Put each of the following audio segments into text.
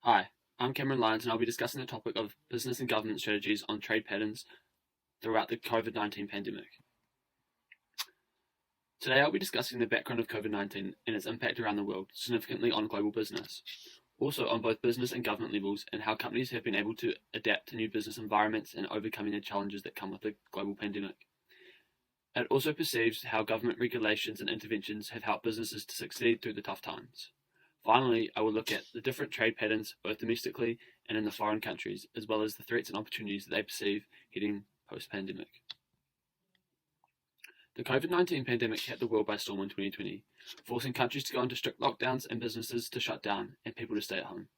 Hi, I'm Cameron Lyons and I'll be discussing the topic of business and government strategies on trade patterns throughout the COVID-19 pandemic. Today I'll be discussing the background of COVID-19 and its impact around the world, significantly on global business. Also on both business and government levels, and how companies have been able to adapt to new business environments and overcoming the challenges that come with the global pandemic. It also perceives how government regulations and interventions have helped businesses to succeed through the tough times. Finally, I will look at the different trade patterns, both domestically and in the foreign countries, as well as the threats and opportunities that they perceive heading post-pandemic. The COVID-19 pandemic hit the world by storm in 2020, forcing countries to go into strict lockdowns and businesses to shut down and people to stay at home.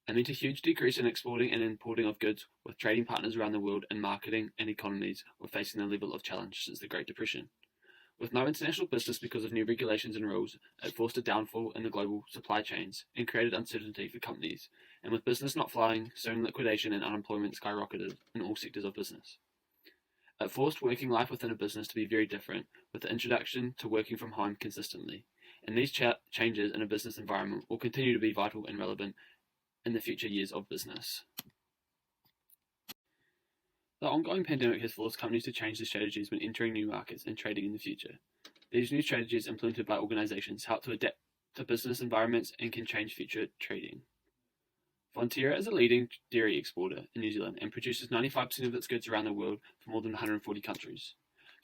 It meant a huge decrease in exporting and importing of goods, with trading partners around the world and marketing and economies were facing the level of challenge since the Great Depression. With no international business because of new regulations and rules, it forced a downfall in the global supply chains and created uncertainty for companies, and with business not flying, soon liquidation and unemployment skyrocketed in all sectors of business. It forced working life within a business to be very different, with the introduction to working from home consistently, and these changes in a business environment will continue to be vital and relevant in the future years of business. The ongoing pandemic has forced companies to change their strategies when entering new markets and trading in the future. These new strategies implemented by organizations help to adapt to business environments and can change future trading. Fonterra is a leading dairy exporter in New Zealand and produces 95% of its goods around the world for more than 140 countries.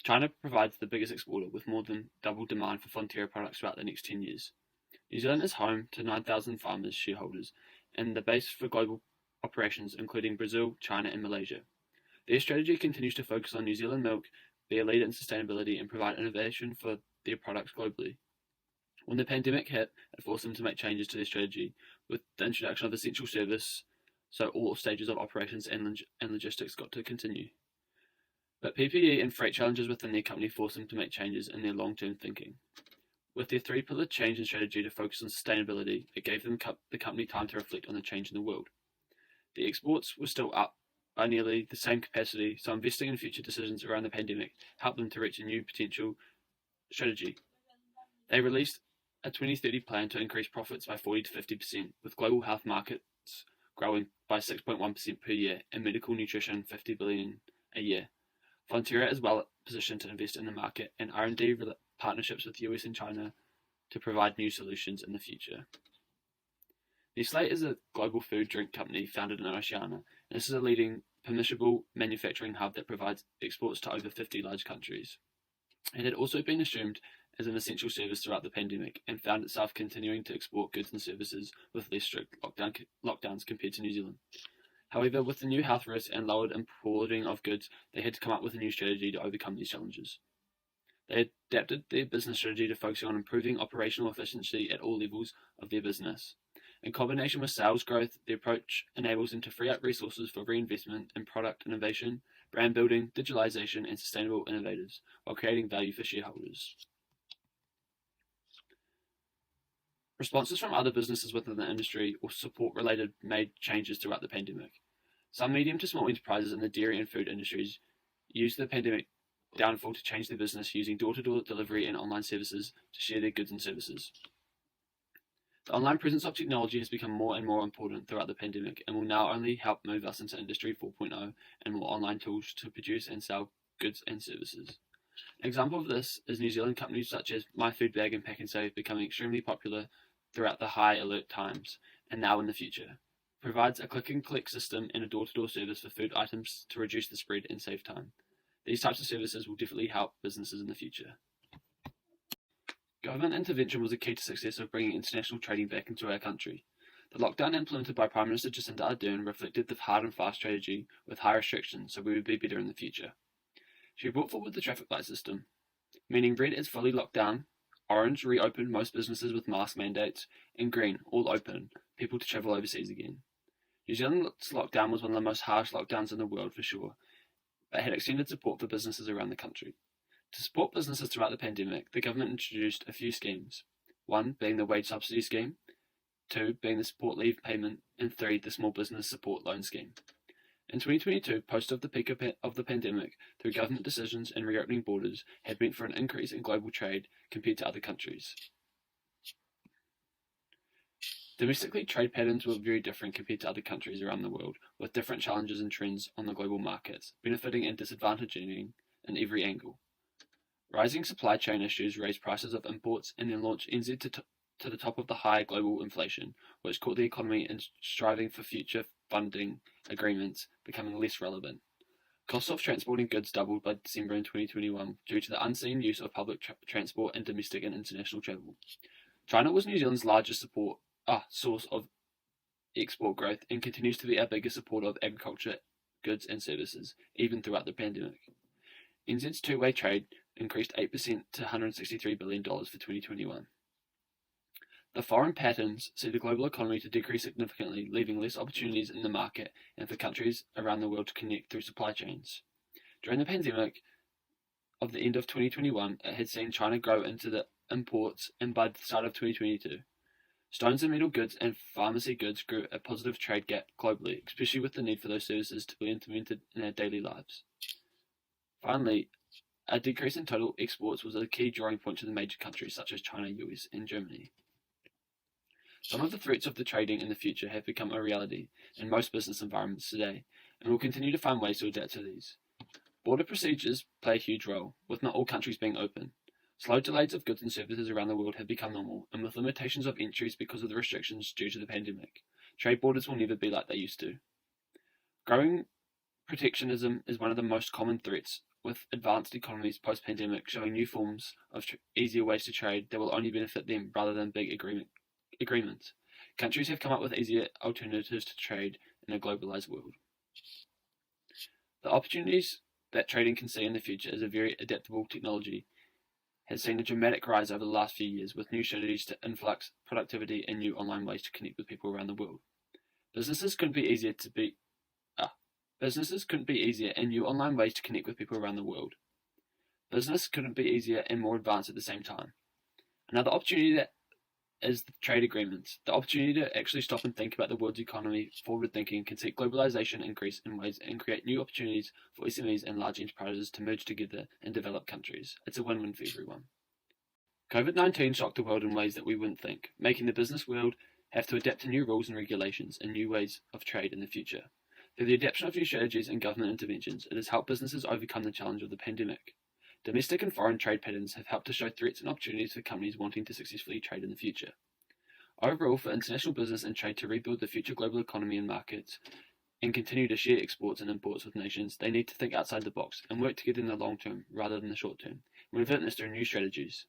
China provides the biggest exporter, with more than double demand for Fonterra products throughout the next 10 years. New Zealand is home to 9,000 farmers shareholders and the base for global operations including Brazil, China and Malaysia. Their strategy continues to focus on New Zealand milk, be a leader in sustainability and provide innovation for their products globally. When the pandemic hit, it forced them to make changes to their strategy with the introduction of essential service, so all stages of operations and logistics got to continue. But PPE and freight challenges within their company forced them to make changes in their long-term thinking. With their three-pillar change in strategy to focus on sustainability, it gave them the company time to reflect on the change in the world. The exports were still up by nearly the same capacity, so investing in future decisions around the pandemic helped them to reach a new potential strategy. They released a 2030 plan to increase profits by 40 to 50%, with global health markets growing by 6.1% per year and medical nutrition 50 billion a year. Fonterra is well positioned to invest in the market and R&D partnerships with US and China to provide new solutions in the future. Nestle is a global food drink company founded in Oceania, and this is a leading permissible manufacturing hub that provides exports to over 50 large countries. It had also been assumed as an essential service throughout the pandemic and found itself continuing to export goods and services with less strict lockdowns compared to New Zealand. However, with the new health risks and lowered importing of goods, they had to come up with a new strategy to overcome these challenges. They adapted their business strategy to focus on improving operational efficiency at all levels of their business. In combination with sales growth, the approach enables them to free up resources for reinvestment in product innovation, brand building, digitalization, and sustainable innovators, while creating value for shareholders. Responses from other businesses within the industry or support-related made changes throughout the pandemic. Some medium to small enterprises in the dairy and food industries used the pandemic downfall to change their business using door-to-door delivery and online services to share their goods and services. The online presence of technology has become more and more important throughout the pandemic and will now only help move us into Industry 4.0 and more online tools to produce and sell goods and services. An example of this is New Zealand companies such as My Food Bag and Pack and Save becoming extremely popular throughout the high alert times and now in the future. It provides a click and collect system and a door-to-door service for food items to reduce the spread and save time. These types of services will definitely help businesses in the future. Government intervention was a key to success of bringing international trading back into our country. The lockdown implemented by Prime Minister Jacinda Ardern reflected the hard and fast strategy with high restrictions, so we would be better in the future. She brought forward the traffic light system, meaning red is fully locked down, orange reopened most businesses with mask mandates, and green all open, people to travel overseas again. New Zealand's lockdown was one of the most harsh lockdowns in the world for sure, but had extended support for businesses around the country. To support businesses throughout the pandemic, the government introduced a few schemes, one being the wage subsidy scheme, two being the support leave payment, and three the small business support loan scheme. In 2022, post of the peak of the pandemic, through government decisions and reopening borders, had meant for an increase in global trade compared to other countries. Domestically, trade patterns were very different compared to other countries around the world, with different challenges and trends on the global markets, benefiting and disadvantaging in every angle. Rising supply chain issues raised prices of imports and then launched NZ to the top of the high global inflation, which caught the economy in striving for future funding agreements becoming less relevant. Costs of transporting goods doubled by December in 2021 due to the unseen use of public transport in domestic and international travel. China was New Zealand's largest source of export growth and continues to be our biggest supporter of agriculture, goods and services, even throughout the pandemic. NZ's two-way trade increased 8% to $163 billion for 2021. The foreign patterns see the global economy to decrease significantly, leaving less opportunities in the market and for countries around the world to connect through supply chains. During the pandemic of the end of 2021, it had seen China grow into the imports, and by the start of 2022, stones and metal goods and pharmacy goods grew a positive trade gap globally, especially with the need for those services to be implemented in our daily lives. Finally, a decrease in total exports was a key drawing point to the major countries such as China, US, and Germany. Some of the threats of the trading in the future have become a reality in most business environments today, and will continue to find ways to adapt to these. Border procedures play a huge role, with not all countries being open. Slow delays of goods and services around the world have become normal, and with limitations of entries because of the restrictions due to the pandemic, trade borders will never be like they used to. Growing protectionism is one of the most common threats, with advanced economies post-pandemic showing new forms of easier ways to trade that will only benefit them rather than big agreements. Countries have come up with easier alternatives to trade in a globalized world. The opportunities that trading can see in the future as a very adaptable technology has seen a dramatic rise over the last few years, with new strategies to influx productivity and new online ways to connect with people around the world. Businesses couldn't be easier, and new online ways to connect with people around the world. Business couldn't be easier and more advanced at the same time. Another opportunity that is the trade agreements. The opportunity to actually stop and think about the world's economy, forward thinking, can see globalization increase in ways and create new opportunities for SMEs and large enterprises to merge together and develop countries. It's a win-win for everyone. COVID-19 shocked the world in ways that we wouldn't think, making the business world have to adapt to new rules and regulations and new ways of trade in the future. Through the adoption of new strategies and government interventions, it has helped businesses overcome the challenge of the pandemic. Domestic and foreign trade patterns have helped to show threats and opportunities for companies wanting to successfully trade in the future. Overall, for international business and trade to rebuild the future global economy and markets and continue to share exports and imports with nations, they need to think outside the box and work together in the long term rather than the short term. We've learned this through new strategies.